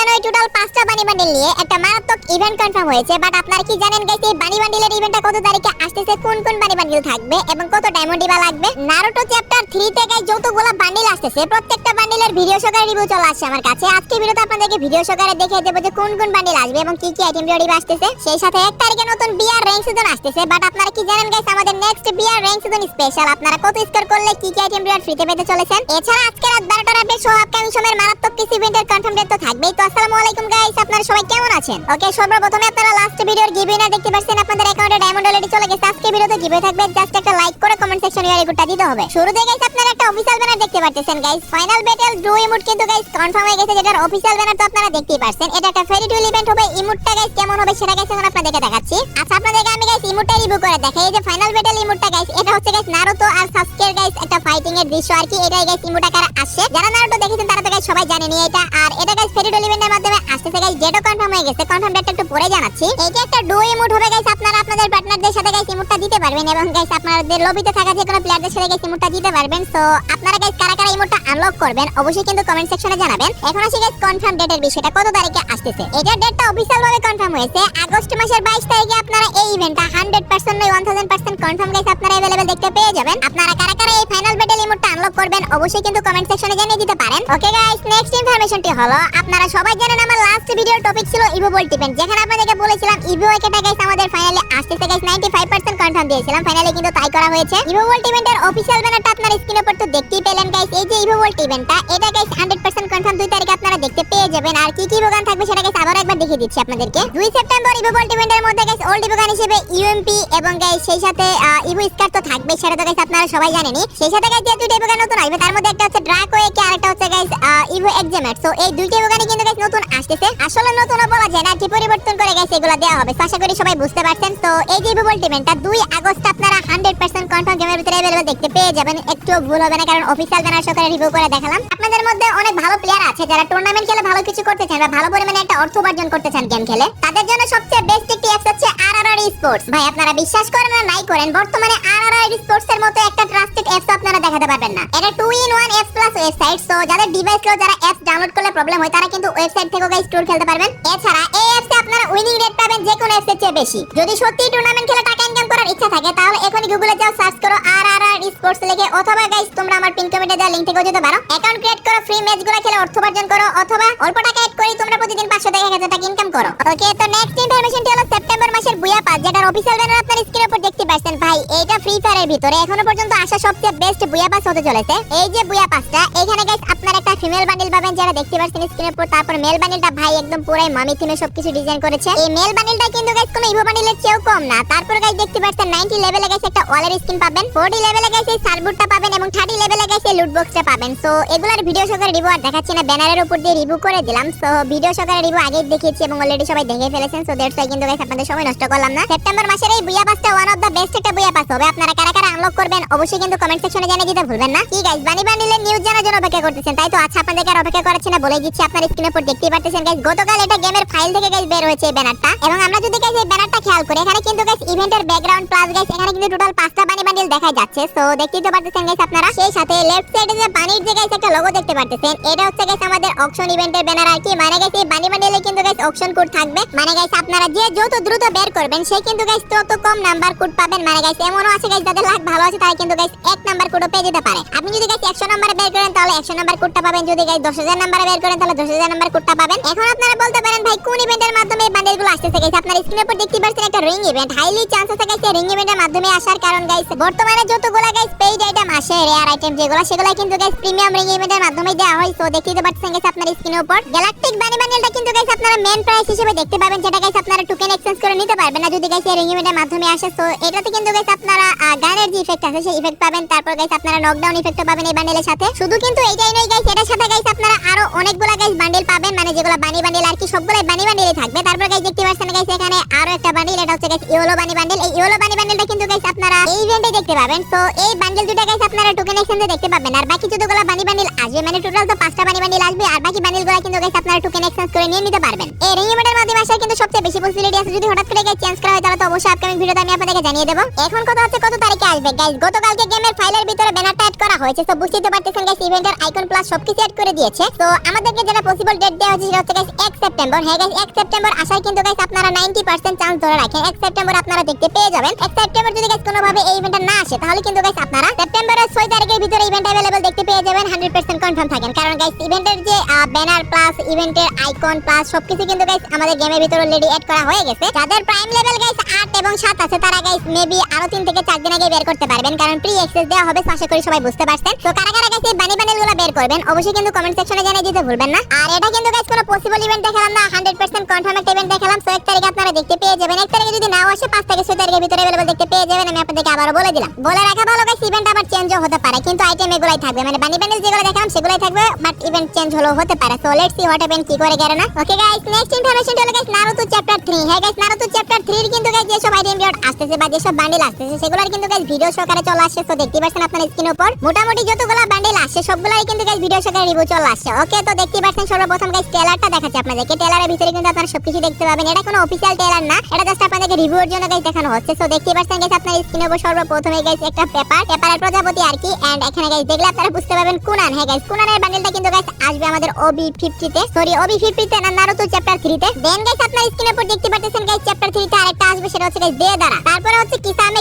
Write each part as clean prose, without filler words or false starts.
জানুয়ারি total 5টা bunny bundle নিয়ে একটা মারাত্মক ইভেন্ট কনফার্ম হয়েছে। বাট আপনারা কি জানেন গাইস, এই বানি বান্ডিলের ইভেন্টটা কত তারিখে আসতেছে, কোন কোন বানি বান্ডিল থাকবে এবং কত ডায়মন্ড ডিবা লাগবে? নারুটো চ্যাপ্টার 3 তে গাইস যতগুলো বান্ডিল আসতেছে প্রত্যেকটা বান্ডিলের ভিডিও সহকারে রিভিউ চলে আসছে আমার কাছে। আজকে ভিডিওতে আপনাদেরকে ভিডিও সহকারে দেখিয়ে দেব যে কোন কোন বান্ডিল আসবে এবং কি কি আইটেম ডিবা আসতেছে। সেই সাথে 1 তারিখে নতুন বিআর র‍্যাঙ্ক সিজন আসতেছে। বাট আপনারা কি জানেন গাইস, আমাদের next BR rank season special আপনারা কত স্কোর করলে কি কি আইটেম ডিবা ফ্রিতে পেতে চলেছেন। এছাড়া আজকে রাত 12টার আপডেট সহ আপকামিং সময়ের মারাত্মক কিছু ইভেন্টের কনফার্ম ডেট তো থাকবেই। তো আসসালামু আলাইকুম গাইস, আপনারা সবাই কেমন আছেন? ওকে, সর্বপ্রথমে আপনারা লাস্ট ভিডিওর গিভওয়ে দেখতে পাচ্ছেন, আপনাদের অ্যাকাউন্টে ডায়মন্ড অলরেডি চলে গেছে। আজকে ভিডিওতে গিভওয়ে থাকবে, জাস্ট একটা লাইক করে কমেন্ট সেকশনে ইয়ার গুডটা দিতে হবে। শুরুতে গাইস আপনারা একটা অফিশিয়াল ব্যানার দেখতে পাচ্ছেন guys, final battle draw emote কিন্তু গাইস কনফার্ম হয়ে গেছে, যেটার অফিশিয়াল ব্যানার তো আপনারা দেখতেই পাচ্ছেন। এটা একটা ফেরি টুইল ইভেন্ট হবে। ইমোটটা গাইস কেমন হবে সেটা গাইস এখন আপনাদেরকে দেখাচ্ছি। আচ্ছা, আপনাদেরকে আমি গাইস ইমোটটা রিভিউ করে দেখাই। এই যে ফাইনাল ব্যাটল ইমোটটা গাইস, এটা হচ্ছে গাইস নারুতো আর সাসুকের গাইস একটা ফাইটিং এর দৃশ্য আর কি। এটাই গাইস ইমোট আকারে আসছে। যারা নারুতো দেখেছেন তারা তো গাইস সবাই জানেনই এটা। আর এটা গাইস ফেরি টুইল ইভেন্টের মাধ্যমে আসতেছে গাইস, যেটা কনফার্ম হয়ে গেছে। কনফার্ম ডেটটা একটু পরে জানাচ্ছি। এইটা একটা ডুও ইমোট হবে গাইস, আপনারা আপনাদের পার্টনারদের সাথে গাইস ইমোটটা দিতে পারবেন এবং গাইস আপনাদের লবিতে থাকা যে কোনো প্লেয়ারদের সাথে গাইস ইমোটটা দিতে পারবেন। সো আপনারা গাইস কারা কারা ইমোটটা আনলক করবেন অবশ্যই কিন্তু কমেন্ট সেকশনে জানাবেন। এখন আসি গাইস কনফার্ম ডেটের বিষয়টা, কত তারিখে আসতেছে। এটার ডেটটা অফিশিয়াল ভাবে কনফার্ম হয়েছে আগস্ট মাসের 22 তারিখে। আপনারা এই ইভেন্টটা 100% নয় 1000% কনফার্ম গাইস আপনারা अवेलेबल দেখতে পেয়ে যাবেন। আপনারা কারা কারা এই ফাইনাল ব্যাটল ইমোটটা আনলক করবেন অবশ্যই কিন্তু কমেন্ট সেকশনে জানিয়ে দিতে পারেন। ওকে গাইস, নেক্সট ইনফরমেশনটি হলো, আপনারা সবাই জানেন আমার লাস্ট ভিডিওর টপিক ছিল ইভো ভোল্ট ইভেন্ট, যেখানে আপনাদেরকে বলেছিলাম ইভো একটা গাইস আমাদের ফাইনালে আসতেছে গাইস। 95% কনফার্ম দিয়েছিলাম, ফাইনালি কিন্তু তাই করা হয়েছে। ইভো ভোল্ট ইভেন্টের অফিশিয়াল ব্যানারটা আপনারা স্ক্রিনে উপর তো দেখতেই পেলেন গাইস। এই যে ইভো ভোল্ট ইভেন্টটা, এটা গাইস 100% কনফার্ম 2 তারিখে আপনারা দেখতে পেয়ে যাবেন। আর কি কি ইভোগান থাকবে সেটা গাইস আবার একবার দেখিয়ে দিচ্ছি আপনাদেরকে। 2 সেপ্টেম্বর ইভো ভোল্ট ইভেন্টের মধ্যে গাইস ওল্ড ইভোগান হিসেবে ইউএমপি এবং গাইস সেই সাথে ইভো স্কার তো থাকবে, সেটা তো গাইস আপনারা সবাই জানেনই। সেই সাথে গাইস যে দুটো ইভোগান নতুন আসবে, তার মধ্যে একটা হচ্ছে ড্রাকো একে আর একটা হচ্ছে গাইস ইভো এক্সামেট। সো এই দুইটা ইভোগানই কিন্তু গাইস নতুন আসতেছে। আসলে নতুন বলা যায় না, কি পরিবর্তন করে গাইস এগুলো দেওয়া হবে। আশা করি সবাই বুঝতে পারছেন। তো এই যে ইভো ভোল্ট ইভেন্টটা 2 আগস্ট আপনারা 100% কনফার্ম গেমের ভিতরে अवेलेबल দেখতে পেয়ে যাবেন। একটু ভুল হবে না, কারণ অফিশিয়াল ব্যানার সহকারে রিভিউ করে দেখালাম। আপনাদের মধ্যে অনেক ভালো প্লেয়ার আছে যারা টুর্নামেন্ট খেলে ভালো কিছু করতে চান বা ভালো পরিমাণে একটা অর্থ উপার্জন করতে চান গেম খেলে, তাদের জন্য সবচেয়ে বেস্ট একটি অ্যাপস হচ্ছে আরআরআর স্পোর্টস। ভাই আপনারা বিশ্বাস করেন না নাই করেন, বর্তমানে আরআরআর স্পোর্টস এর মতো একটা ট্রাস্টেড অ্যাপস আপনারা দেখাতে পারবেন না। এটা 2-in-1 apps plus website. So যাদের ডিভাইস লো, যারা অ্যাপস ডাউনলোড করলে প্রবলেম হয়, তারা কিন্তু ওয়েবসাইট থেকে গাইস টুর খেলতে পারবেন। এছাড়া এই অ্যাপসে আপনারা উইনিং রেট পাবেন যে কোনো অ্যাপসের চেয়ে বেশি। যদি সত্যি টুর্নামেন্ট খেলে টাকা ইনকাম করার ইচ্ছা থাকে, তাহলে এখনই গুগলে যাও, সার্চ করো আরআরআর স্পোর্টস লিখে, অথবা গাইস তোমরা আমার পিন কমেন্টে দেওয়া লিংক থেকে যেতে পারো। অ্যাকাউন্ট ক্রিয়েট করো, ফ্রি ম্যাচগুলো খেলে অর্থ উপার্জন করো, অথবা অল্প টাকা অ্যাড করে তোমরা প্রতিদিন 500 থেকে 1000 টাকা ইনকাম করো। ওকে, তো নেক্সট ইনফরমেশনটি হলো সেপ্টেম্বর মাসের বুয়া পাস, যেটার অফিশিয়াল ব্যানার আপনারা স্ক্রিনের উপর দেখতে পাচ্ছেন। ভাই এইটা ফ্রি ফায়ারের ভিতরে এখনো পর্যন্ত আসা সবচেয়ে বেস্ট বুয়া পাস হতে চলেছে। এই যে বুয়া পাসটা, এখানে গাইস আপনারা একটা ফিমেল বান্ডিল পাবেন, যেটা দেখতে পাচ্ছেন স্ক্রিনের উপর। তারপর মেল বান্ডিলটা ভাই একদম পুরাই মামি থিমে সবকিছু ডিজাইন করেছে। এই মেল বান্ডিলটা কিন্তু গাইস কোনো ইভো বান্ডিলের চেয়েও কম না। তারপর গাইস দেখতে পাচ্ছেন 90 লেভেলে গাইস একটা ওয়ালের স্কিন পাবেন, 40 লেভেলে গাইস এই সার্ভুটটা পাবেন এবং 30 লেভেলে গাইস এই লুট বক্সটা পাবেন। সো এগুলার ভিডিও সহকারে রিভিউ আর দেখাচ্ছি না, ব্যানারের উপর দিয়ে রিভিউ করে দিলাম। সো ভিডিও সহকারে রিভিউ আগেই দেখিয়েছি এবং অলরেডি সবাই দেখে ফেলেছেন। সো দ্যাটস ওয়াই কিন্তু গাইস আপনাদের সময় নষ্ট করলাম না। সেপ্টেম্বর মাসের এই বুয়া পাসটা ওয়ান অফ দা বেস্ট একটা বুয়া পাস হবে। আপনারা কারা কারা আনলক করবেন অবশ্যই কিন্তু কমেন্ট সেকশনে জানিয়ে দিতে ভুলবেন না। কি গাইস বানি বান্ডিলের নিউজ জানার জন্য অপেক্ষা করতেছেন, তাই তো? আচ্ছা, আপনাদেরকে আর অপেক্ষা করাচ্ছি না, বলে দিচ্ছি। আপনারা স্ক্রিনের উপর দেখতেই পাচ্ছেন গাইস, গতকাল এটা গেমের ফাইল থেকে গাইস বের হয়েছে এই ব্যানারটা। এবং আমরা যদি গাইস এই ব্যানারটা খেয়াল করি, এখানে কিন্তু গাইস ইভেন্টের ব্যাকগ্রাউন্ড প্লাস গাইস এখানে কিন্তু টোটাল 5টা বানি বান্ডিল দেখা যাচ্ছে। সো দেখতেই তো পাচ্ছেন গাইস আপনারা। সেই সাথে লেফট সাইডে যে বানির যে গাইস একটা লোগো দেখতে পাচ্ছেন, এটা হচ্ছে গাইস আমাদের অকশন ইভেন্টের ব্যানার আর কি। মানে গাইস এই বানি বান্ডিলে কিন্তু গাইস অকশন কোড থাকবে। মানে গাইস আপনারা যে যত দ্রুত বের করবেন সে কিন্তু গাইস তত কম নাম্বার কোড পাবেন। মানে গাইস এমনও আছে গাইস যাদের লাক ভালো আছে তারা কিন্তু গাইস 1 নাম্বার কোডও পেয়ে যেতে পারে। আপনি যদি গাইস 100 নম্বরে বের করেন তাহলে 100 নাম্বার কোডটা পাবেন, যদি গাইস 10000 নম্বরে বের করেন তাহলে 10000 নাম্বার কোডটা পাবেন। এখন আপনারা বলতে পারেন ভাই কোন ইভেন্টের মাধ্যমে এই বান্ডেলগুলো আসতেছে গাইস? আপনারা স্ক্রিনের উপর দেখতে পাচ্ছেন একটা রিং ইভেন্ট। হাইলি চান্স আছে গাইস এই রিং ইভেন্টের মাধ্যমে আসার, কারণ গাইস বর্তমানে যতগুলো গাইস পেইড আইটেম আসে, রেয়ার আইটেম যেগুলো, সেগুলো কিন্তু গাইস প্রিমিয়াম রিং ইভেন্টের মাধ্যমে দেওয়া হয়। সো দেখতেই তো পাচ্ছেন গাইস আপনারা স্ক্রিনের উপর গ্যালাকটিক বানি বান্ডেলটা কিন্তু গাইস আপনারা মেন প্রাইস হিসেবে দেখতে পাবেন, যেটা গাইস আপনারা টোকেন এক্সচেঞ্জ করে নিতে পারবেন না যদি গাইস এই রিং ইভেন্টের মাধ্যমে আসে। সো এটাতে কিন্তু গাইস আপনারা গানের যে ইফেক্ট আছে সেই ইফেক্ট পাবেন। তারপর গাইস আপনারা নকডাউন ইফেক্টও পাবেন এই বান্ডেলের সাথে। শুধু কিন্তু এইটাই নয় গাইস, এটার সাথে গাইস আপনারা আরো অনেকগুলা গাইস বান্ডেল পাবেন, মানে যেগুলো বানি বান্ডেল আর কি, সবগুলাই বানি বান্ডেলই থাকবে। তারপর গাইস দেখতে পাচ্ছেন গাইস এখানে আরো একটা বান্ডেল, এটা হচ্ছে গাইস ইয়েলো বানি বান্ডেল। এই ইয়েলো বানি বান্ডেলটা কিন্তু গাইস আপনারা এই ইভেন্টে দেখতে পাবেন। তো এই বান্ডেল দুটো গাইস আপনারা টোকেন এক্সচেঞ্জে দেখতে পাবেন। আর বাকি যতগুলো বানি বান্ডেল আসবে মানে টোটাল তো 5টা বানি বান্ডেল আসবে, আর বাকি বান্ডেলগুলো কিন্তু গাইস আপনারা টোকেন এক্সচেঞ্জ করে নিয়ে নিতে পারবেন। এই রিং ইভেন্টের মাধ্যমে আসার কিন্তু সবচেয়ে বেশি পসিবিলিটি আছে। যদি হঠাৎ করে গাইস চেঞ্জ করা হয় তাহলে তো অবশ্যই আপকামিং ভিডিওতে আমি আপনাদেরকে জানিয়ে দেব। এখন কথা হচ্ছে কত তারিখে আসবে গাইস। গতকালকে গেমের ফাইলের ভিতরে ব্যানারটা অ্যাড করা হয়েছে, তো বুঝতেই পারতেছেন গাইস ইভেন্টের আইকন প্লাস সবকিছু অ্যাড করে দিয়েছে। তো আমাদেরকে যেটা পসিবল ডেট দেওয়া হয়েছে সেটা হচ্ছে গাইস 1 সেপ্টেম্বর। হ্যাঁ গাইস 1 সেপ্টেম্বর আসার কিন্তু গাইস আপনারা 90% চান্স ধরে রাখেন 1 সেপ্টেম্বর আপনারা দেখতে পেয়ে যাবেন। 1 সেপ্টেম্বর যদি গাইস কোনোভাবে এই ইভেন্টটা না আসে তাহলে কিন্তু গাইস আপনারা সেপ্টেম্বরের 6 তারিখের ভিতরে ইভেন্ট अवेलेबल দেখতে পেয়ে যাবেন। 100% কনফার্ম থাকেন, কারণ গাইস ইভেন্টের যে ব্যানার প্লাস ইভেন্টের আইকন প্লাস সবকিছু কিন্তু গাইস আমাদের গেমের ভিতরে অলরেডি অ্যাড করা হয়ে গেছে। যাদের প্রাইম লেভেল গাইস 8 এবং 7 আছে তারা গাইস মেবি আরো 3 থেকে 4 দিন আগে বের করতে পারবেন, কারণ প্রি অ্যাক্সেস দেওয়া হবে। আশা করি সবাই বুঝতে পারছেন। তো কারা কারা গাইস এই বানি বান্ডেলগুলো বের করবেন অবশ্যই কিন্তু কমেন্ট সেকশনে জানিয়ে দিতে ভুলবেন না। আর এটা কিন্তু গাইস কোনো পসিবল ইভেন্ট দেখালাম না, 100% কনফার্ম একটা ইভেন্ট দেখালাম। সো 1 তারিখে আপনারা দেখতে পেয়ে যাবেন। 1 তারিখে যদি নাও আসে 5 থেকে 6 তারিখের ভিতরে अवेलेबल দেখতে পেয়ে যাবেন। আমি আপনাদেরকে আবারো বলে দিলাম, বলে রাখা ভালো গাইস ইভেন্ট আবার চেঞ্জও হতে পারে, কিন্তু আইটেম এগুলাই থাকবে, মানে বানি বান্ডেল যেগুলো দেখালাম সেগুলাই থাকবে, বাট ইভেন্ট চেঞ্জ হলেও হতে পারে। So let's see what happen, কি করে গেল না। ওকে গাইস নেক্সট ইনফরমেশন হলো গাইস নারুতো চ্যাপ্টার 3। হ্যাঁ গাইস নারুতো চ্যাপ্টার 3 এর কিন্তু গাইস যে সব আইটেম রিওয়ার্ড আসতেছে বা যে সব বান্ডেল আসতেছে সেগুলোর কিন্তু গাইস ভিডিও সহকারে চলে আসছে। তো দেখতে পাচ্ছেন আপনার স্ক্রিনের উপর মোটামুটি যতগুলো বান্ডেল আসছে সবগুলাই কিন্তু গাইস ভিডিও সহকারে রিভিউ চলে আসছে। ওকে তো দেখতে পাচ্ছেন সর্বপ্রথম গাইস ট্রেলারটা দেখাচ্ছি আপনাদেরকে। ট্রেলারের ভিতরে কিন্তু আপনারা সবকিছু দেখতে পাবেন। এটা কোনো অফিশিয়াল ট্রেলার না, এটা জাস্ট আপনাদেরকে রিভিউর জন্য গাইস দেখানো হচ্ছে। সো দেখতে পাচ্ছেন গাইস আপনার স্ক্রিনের উপর সর্বপ্রথমে গাইস একটা পেপারের প্রজাপতি আর কি, এন্ড এখানে গাইস দেখলে আপনারা বুঝতে পারবেন কুনান। হ্যাঁ গাইস কুনানের বান্ডেলটা কিন্তু গাইস আসবে আমাদের OB50 তে, সরি OB50 তে না, নারুতো চ্যাপ্টার 3 তে। দেন গাইস আপনার স্ক্রিনের উপর দেখতে পাচ্ছেন গাইস চ্যাপ্টার 3 তে আরেকটা আসবে, সেটা হচ্ছে গাইস দেদারা। তারপরে হচ্ছে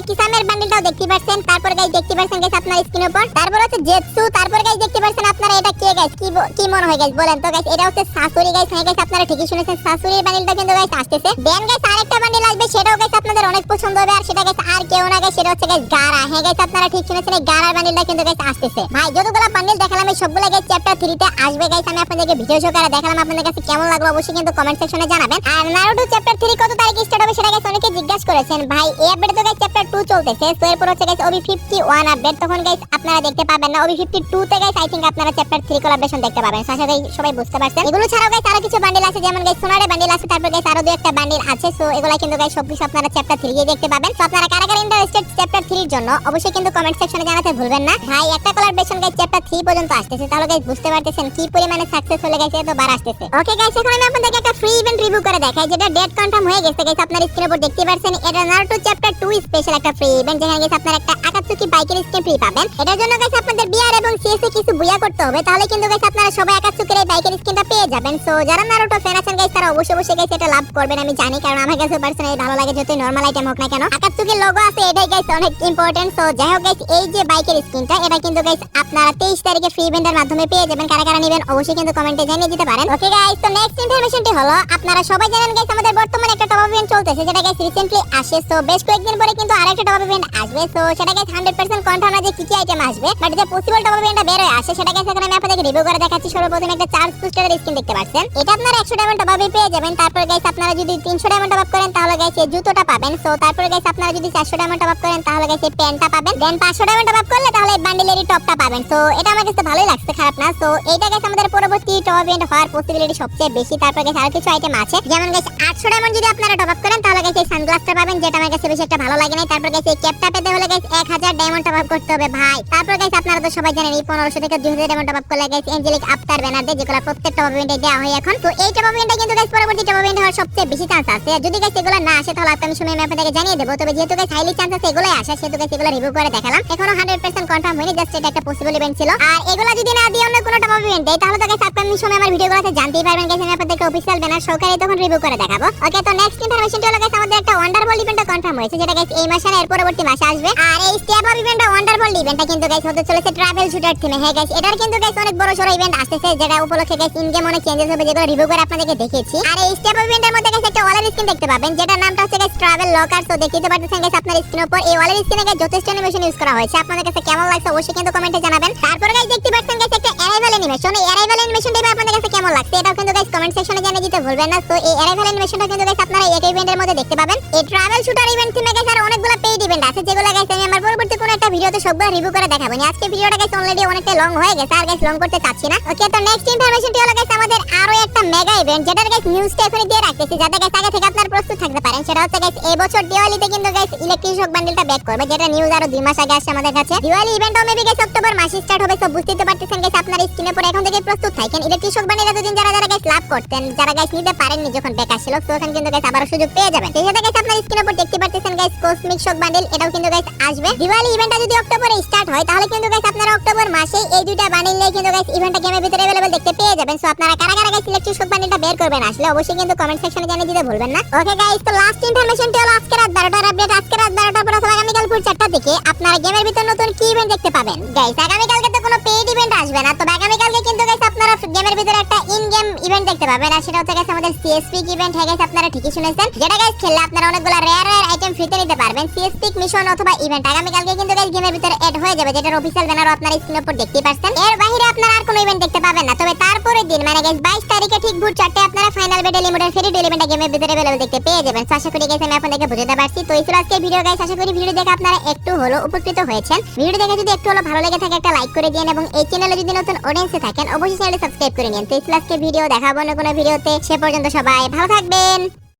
কিসামের বান্ডেলটাও দেখতে পাচ্ছেন। তারপর গাইস দেখতে পাচ্ছেন গাইস আপনার স্ক্রিনের উপর, তারপর হচ্ছে জেতসু। তারপর গাইস দেখতে পাচ্ছেন আপনারা এটা কে গাইস, কি মনে হয় গাইস বলেন তো গাইস? এটা হচ্ছে সাসুরি গাইস। হ্যাঁ গাইস আপনারা ঠিকই শুনেছেন, সাসুরির বান্ডেলটা কিন্তু গাইস আসতেছে। দেন গাইস আরেকটা বান্ডেল আসবে, সেটাও গাইস আপনাদের অনেক পছন্দ হবে, আর সেটা গাইস আর কেউ না গাইস, সেটা হচ্ছে গাইস গারা। হ্যাঁ গাইস আপনারা ঠিক শুনেছেন, এই গারার বান্ডেলটা কিন্তু গাইস আসতেছে। ভাই যতগুলো বান্ডেল দেখালাম এই সবগুলো গাইস চ্যাপ্টার 3 তে আসবে গাইস। আমি আপনাদেরকে ভিডিও সহকারে দেখালাম, আপনাদের কাছে কেমন লাগলো অবশ্যই কিন্তু কমেন্ট সেকশনে জানাবেন। আর নারুতো চ্যাপ্টার 3 কত তারিখে স্টার্ট হবে সেটা গাইস অনেকে জিজ্ঞাসা করেছেন। ভাই এই আপডেট তো গাইস চ্যাপ্টার 2 চলতেছে, তো এরপর হচ্ছে গাইস OB51 আপডেট, তখন গাইস আপনারা দেখতে পাবেন না। OB52 তে গাইস আই থিংক আপনারা চ্যাপ্টার 3 কোলাবরেশন দেখতে পাবেন। আশা করি সবাই বুঝতে পারছেন। এগুলো ছাড়াও গাইস আরো কিছু বান্ডেল আছে, যেমন গাইস সোনারে বান্ডেল আছে, তারপর গাইস আরো দুই একটা বান্ডেল আছে। সো এগুলা কিন্তু গাইস সবকিছু আপনারা চ্যাপ্টার 3 এ দেখতে পাবেন। তো আপনারা কারা কারা ইন্টারেস্টেড চ্যাপ্টার 3 এর জন্য অবশ্যই কিন্তু কমেন্ট সেকশনে জানাতে ভুলবেন না। ভাই একটা কোলাবরেশন গাইস চ্যাপ্টার 3 পর্যন্ত আসতেছে, তাহলে গাইস বুঝতে পারতেছেন কি পরিমাণে সাকসেস হলে গাইস এত বার আসতেছে। ওকে গাইস এখন আমি আপনাদেরকে একটা ফ্রি ইভেন্ট রিভিউ করে দেখাই, যেটা ডেট কনফার্ম হয়ে গেছে গাইস। আপনারা স্ক্রিনের উপর দেখতে পাচ্ছেন এটা নারুতো চ্যাপ্টার 2 স্পেশাল একটা ফ্রি ইভেন্ট, যেখানে গাইস আপনারা একটা আকাতসুকি বাইকের স্কিন ফ্রি পাবেন। এটার জন্য গাইস আপনাদের বিআর এবং সিএস এ কিছু বুয়া করতে হবে, তাহলে কিন্তু গাইস আপনারা সবাই আকাতসুকির এই বাইকের স্কিনটা পেয়ে যাবেন। সো যারা নারুতো ফ্যান আছেন গাইস তারা অবশ্যই গাইস এটা লাভ করবেন, আমি জানি, কারণ আমার কাছে পার্সোনালি ভালো লাগে, যতই নরমাল আইটেম হোক না কেন আকাতসুকির লোগো আছে, এটাই গাইস অনেক ইম্পর্টেন্ট। সো যাই হোক গাইস এই যে বাইকের স্কিনটা এটা কিন্তু গাইস আপনারা 23 তারিখে ফ্রি ইভেন্টের মাধ্যমে পেয়ে যাবেন। কারা কারা নেবেন অবশ্যই কিন্তু কমেন্টে জানিয়ে দিতে পারেন। ওকে গাইস তো নেক্সট ইনফরমেশনটি হলো, আপনারা সবাই জানেন গাইস আমাদের বর্তমানে একটা টপ আপ ইভেন্ট চলতেছে, যেটা গাইস রিসেন্টলি আসে। সো বেশ কয়েকদিন পরে কিন্তু আরেকটা টপ আপ ইভেন্ট আসবে। সো সেটা গাইস 100% কনফার্ম না যে কি কি আইটেম আসবে, বাট যে পসিবল টপ আপ ইভেন্টটা বের হয়ে আসে সেটা গাইস এখন আমি আপনাদেরকে রিভিউ করে দেখাচ্ছি। সর্বপ্রথম একটা চার্জ বুস্টারের স্কিন দেখতে পাচ্ছেন, এটা আপনারা 100 ডায়মন্ড টপ আপে পেয়ে যাবেন। তারপর গাইস আপনারা যদি 300 ডায়মন্ড টপ আপ করেন তাহলে গাইস এই জুতোটা পাবেন। সো তারপর গাইস আপনারা যদি 400 ডায়মন্ড টপ আপ করেন তাহলে গাইস এই প্যান্টটা পাবেন। দেন 500 ডায়মন্ড টপ আপ করলে তাহলে এই বান্ডেলেরই টপটা পাবেন। সো এটা আমার কাছে ভালোই লাগছে, খারাপ না। সো এইটা গাইস আমাদের পরবর্তী টপ আপ ইভেন্ট হওয়ার পসিবিলিটি সবচেয়ে বেশি। তারপর গাইস আরো কিছু আইটেম আছে, যেমন গাইস 800 ডায়মন্ড যদি আপনারা টপ আপ করেন তাহলে গাইস এই সানগ্লাসটা পাবেন, যেটা আমার কাছে বেশি একটা ভালো লাগে না। তারপর গাইস এই ক্যাপটা পেতে হলে গাইস 1000 ডায়মন্ড টপ আপ করতে হবে ভাই। তারপর গাইস আপনারা তো সবাই জানেন এই 1500 থেকে 2000 ডায়মন্ড টপ আপ করলে গাইস এঞ্জেলিক আফটার ব্যানার দেয়, যেগুলো প্রত্যেক টপ আপ ইভেন্টে দেওয়া হয় এখন। তো এই টপ আপ ইভেন্টটা কিন্তু গাইস পরবর্তী টপ আপ ইভেন্ট হওয়ার সবচেয়ে বেশি চান্স আছে। যদি গাইস এগুলো না আসে তাহলে আপনি সময় আমি আপনাদেরকে জানিয়ে দেব। তবে যেহেতু গাইস হাইলি চান্স আছে এগুলাই আসে, সেহেতু গাইস এগুলো রিভিউ করে দেখালাম। এখনো 100% কনফার্ম হয়নি, জাস্ট এটা একটা পসিবল ইভেন্ট ছিল। আর এগুলো যদি না দিয়ে অন্য কোনো টপ আপ ইভেন্ট দেয় তাহলে তো গাইস আপনি সময় আমার ভিডিওগুলোতে জানতেই পারবেন গাইস, আমি আপনাদেরকে অফিশিয়াল ব্যানার সহকারে তখন রিভিউ করে দেখাবো। ওকে তো নেক্সট ইনফরমেশনটি হলো গাইস আমাদের একটা ওয়ান্ডারবল ইভেন্টটা কনফার্ম হয়েছে, যেটা গাইস এই মাসে না এর পরবর্তী মাসে আসবে। আর এই স্টেপ আপ ইভেন্টটা ওয়ান্ডারবল ইভেন্টটা কিন্তু গাইস হতে চলেছে ট্রাভেল শুটার থিমে। হ্যাঁ গাইস এটার কিন্তু গাইস অনেক বড় সরো ইভেন্ট আসছে, যেটা উপলক্ষে গাইস ইন গেম অনেক চেঞ্জেস হবে, যেগুলো রিভিউ করে আপনাদেরকে দেখিয়েছি। আর এই স্টেপ আপ ইভেন্টের মধ্যে গাইস একটা ওয়ালের স্কিন দেখতে পাবেন, যেটা নামটা হচ্ছে গাইস ট্রাভেল লকার। তো দেখতে পাচ্ছেন গাইস আপনার স্ক্রিনের উপর এই ওয়ালের স্কিনে গাইস যথেষ্ট অ্যানিমেশন ইউজ করা হয়েছে। আপনাদের কাছে কেমন লাগছে অবশ্যই কিন্তু কমেন্টে জানাবেন। তারপর গাইস দেখতে পাচ্ছেন গাইস একটা অ্যারাইভাল অ্যানিমেশন, এই অ্যারাইভাল অ্যানিমেশনটা আপনাদের কাছে কেমন লাগছে এটাও কিন্তু গাইস কমেন্ট সেকশনে জানিয়ে দিতে ভুলবেন না। তো এই অ্যারাইভাল অ্যানিমেশনটা কিন্তু গাইস আপনারা এই ইভেন্টের মধ্যে দেখতে পাবেন। এই ট্রাভেল শুটার ইভেন্ট থিমে গাইস আর অনেকগুলো পেইড ইভেন্ট আছে, যেগুলো গাইস আমি আমার পরবর্তী কোনো একটা ভিডিওতে সবগুলো রিভিউ করে দেখাবো। আজকে ভিডিওটা গাইস অলরেডি অনেকটা লং হয়ে গেছে, আর গাইস লং করতে চাচ্ছি না। ওকে তো নেক্সট ইনফরমেশনটি হলো গাইস আমাদের আরো একটা মেগা ইভেন্ট, যেটার গাইস নিউজটা এখনই দিয়ে রাখতেছি, যাতে গাইস আগে থেকে আপনারা প্রস্তুত থাকতে পারেন। সেটা হচ্ছে গাইস এই বছর দিওয়ালিতে কিন্তু গাইস ইলেকট্রিক শক বান্ডেলটা ব্যাক করবে, যেটা নিউজ আরো 2 মাস আগে আসছে আমাদের কাছে। দিওয়ালি ইভেন্টও মেবি গাইস অক্টোবর মাসে স্টার্ট হবে। সো বুঝতে তো পারতেছেন গাইস, আপনারা স্ক্রিনে পরে এখন থেকে প্রস্তুত থাকেন। ইলেকট্রিক শক বান্ডিল এতদিন যারা যারা গাইস লাভ করতেন, যারা গাইস নিতে পারেননি যখন ব্যাক আসছিল, তো এখন কিন্তু গাইস আবার সুযোগ পেয়ে যাবেন। সেই সাথে গাইস আপনারা স্ক্রিনে পরে দেখতে পারতেছেন গাইস কসমিক শক বান্ডিল, এটাও কিন্তু গাইস আসবে। দিওয়ালি ইভেন্টটা যদি অক্টোবরে স্টার্ট হয়, তাহলে কিন্তু গাইস আপনারা অক্টোবর মাসে এই দুইটা বান্ডিল নিয়ে কিন্তু গাইস ইভেন্টটা গেমের ভিতরে अवेलेबल দেখতে পেয়ে যাবেন। সো আপনারা কারা কারা গাইস ইলেকট্রিক শক বান্ডিলটা বের করবেন আসলে অবশ্যই কিন্তু কমেন্ট সেকশনে জানিয়ে দিতে ভুলবেন না। ওকে গাইস, তো লাস্ট ইনফরমেশনটি হলো আজকে রাত 12টার আপডেট। আজকে রাত 12টার পর অথবা আগামীকাল ভোর 4টার দিকে আপনারা গেমের ভিতর নতুন কি ইভেন্ট দেখতে পাবেন। গাইস আগামীকালকে তো কোনো পেইড ইভেন্ট আসবে না, তবে আগামীকালকে কিন্তু গাইস আপনারা গেমের ভিতরে একটা ইন গেম ইভেন্ট দেখতে পাবেন। আর সেটা হচ্ছে গাইস আমাদের সিএসপিক ইভেন্ট। হ্যাঁ গাইস, আপনারা ঠিকই শুনেছেন, যেটা গাইস খেললে আপনারা অনেকগুলো রেয়ার আইটেম ফ্রিতে নিতে পারবেন। সিএসপিক মিশন অথবা ইভেন্ট আগামীকালকে কিন্তু গাইস গেমের ভিতরে এড হয়ে যাবে, যেটার অফিশিয়াল ব্যানারও আপনারা স্ক্রিনের উপর দেখতে পাচ্ছেন। এর বাইরে আপনারা আর কোনো ইভেন্ট দেখতে পাবেন না। তবে তারপরের দিন মানে গাইস 22 তারিখে ঠিক ভোর 4টায় আপনারা ফাইনাল ব্যাটল লিমিটেড ফ্রি ইভেন্টটা গেমের ভিতরে अवेलेबल দেখতে পেয়ে যাবেন। আশা করি গাইস আমি আপনাদেরকে বুঝাতে পারছি। তো এই ছিল আজকের ভিডিও গাইস। আশা করি ভিডিও দেখে আপনারা একটু হলো উপকৃত হয়েছেন। ভিডিও দেখে যদি একটু হলো ভালো লেগে থাকে একটা লাইক করে দিন, এবং এই চ্যানেলে যদি নতুন অডিয়েন্সে থাকেন অবশ্যই চ্যানেলটি সাবস্ক্রাইব করে নিন। তো এই ছিল আজকের ভিডিও, দেখা হবে অন্য কোনো ভিডিওতে। সে পর্যন্ত সবাই ভালো থাকবেন।